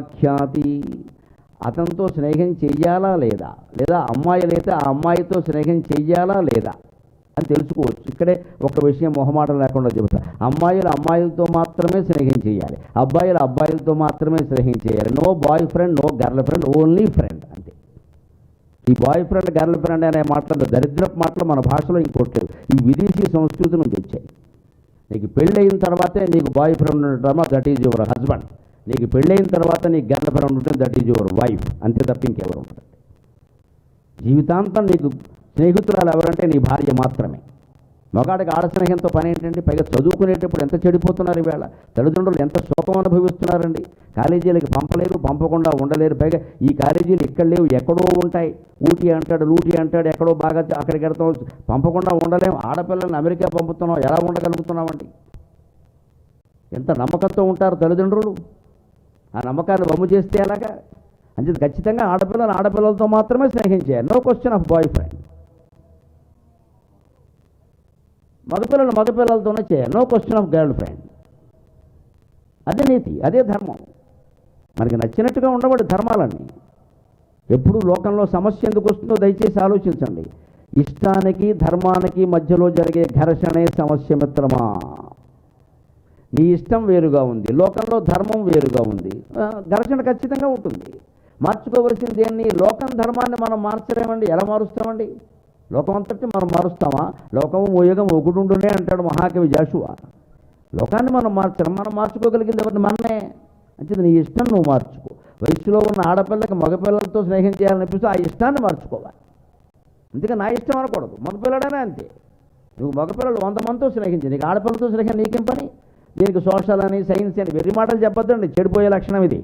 సమాఖ్యాతి, అతనితో స్నేహం చెయ్యాలా లేదా, లేదా అమ్మాయిలైతే ఆ అమ్మాయితో స్నేహం చెయ్యాలా లేదా అని తెలుసుకోవచ్చు. ఇక్కడే ఒక విషయం మొహమాటం లేకుండా చెబుతా. అమ్మాయిలు అమ్మాయిలతో మాత్రమే స్నేహం చేయాలి, అబ్బాయిలు అబ్బాయిలతో మాత్రమే స్నేహం చేయాలి. No boyfriend, no girlfriend, only friend అంతే. ఈ బాయ్ ఫ్రెండ్ గర్ల్ ఫ్రెండ్ అనే మాటలు దరిద్రపు మాటలు మన భాషలో ఇంకోట్లేదు. ఈ విదేశీ సంస్కృతి నుంచి వచ్చాయి. నీకు పెళ్ళయిన తర్వాతే నీకు బాయ్ ఫ్రెండ్ ఉంటామా, దట్ ఈజ్ యువర్ హస్బెండ్. నీకు పెళ్ళయిన తర్వాత నీకు గర్ల్ ఫ్రెండ్ ఉంటే దట్ ఈజ్ యువర్ వైఫ్, అంతే తప్ప ఇంకెవరు ఉంటారు. జీవితాంతం నీకు స్నేహితురాలు ఎవరంటే నీ భార్య మాత్రమే. మగాడికి ఆడ స్నేహంతో పని ఏంటండి? పైగా చదువుకునేటప్పుడు ఎంత చెడిపోతున్నారు ఈవేళ. తల్లిదండ్రులు ఎంత శోకం అనుభవిస్తున్నారండి. కాలేజీలకి పంపలేరు, పంపకుండా ఉండలేరు. పైగా ఈ కాలేజీలు ఇక్కడ లేవు, ఎక్కడో ఉంటాయి. ఊటీ అంటాడు, లూటీ అంటాడు, ఎక్కడో బాగా అక్కడికి వెళ్తాం. పంపకుండా ఉండలేము. ఆడపిల్లల్ని అమెరికా పంపుతున్నాం, ఎలా ఉండగలుగుతున్నామండి? ఎంత నమ్మకంతో ఉంటారు తల్లిదండ్రులు. ఆ నమ్మకాన్ని వమ్ము చేస్తే ఎలాగా? అంటే ఖచ్చితంగా ఆడపిల్లలతో మాత్రమే స్నేహం చేయాలి. No question of boy friend. మగపిల్లలతోనే చేయాలి. No question of girl friend. అదే నీతి, అదే ధర్మం. మనకి నచ్చినట్టుగా ఉండబడి ధర్మాలన్నీ. ఎప్పుడు లోకంలో సమస్య ఎందుకు వస్తుందో దయచేసి ఆలోచించండి. ఇష్టానికి ధర్మానికి మధ్యలో జరిగే ఘర్షణే సమస్య మిత్రమా. నీ ఇష్టం వేరుగా ఉంది, లోకంలో ధర్మం వేరుగా ఉంది, ఘర్షణ ఖచ్చితంగా ఉంటుంది. మార్చుకోవలసింది దేన్ని? లోకం ధర్మాన్ని మనం మార్చలేమండి. ఎలా మారుస్తామండి? లోకం అంతటి మనం మారుస్తామా? లోకము మోయగం ఒకటుండునే అంటాడు మహాకవి జాషువా. లోకాన్ని మనం మార్చడం, మనం మార్చుకోగలిగింది ఎవరిని? మననే. అంటే నీ ఇష్టం నువ్వు మార్చుకో. వయసులో ఉన్న ఆడపిల్లకి మగపిల్లలతో స్నేహం చేయాలనిపిస్తే ఆ ఇష్టాన్ని మార్చుకోవాలి. అందుకే నా ఇష్టం అనకూడదు. మగపిల్లడనే అంతే. నువ్వు మగపిల్లలు 100 మందితో స్నేహించి, నీకు ఆడపిల్లలతో స్నేహం నీకేం పని? దీనికి సోషల్ అని, సైన్స్ అని వెర్రి మాటలు చెప్పొద్దండి. చెడిపోయే లక్షణం ఇది.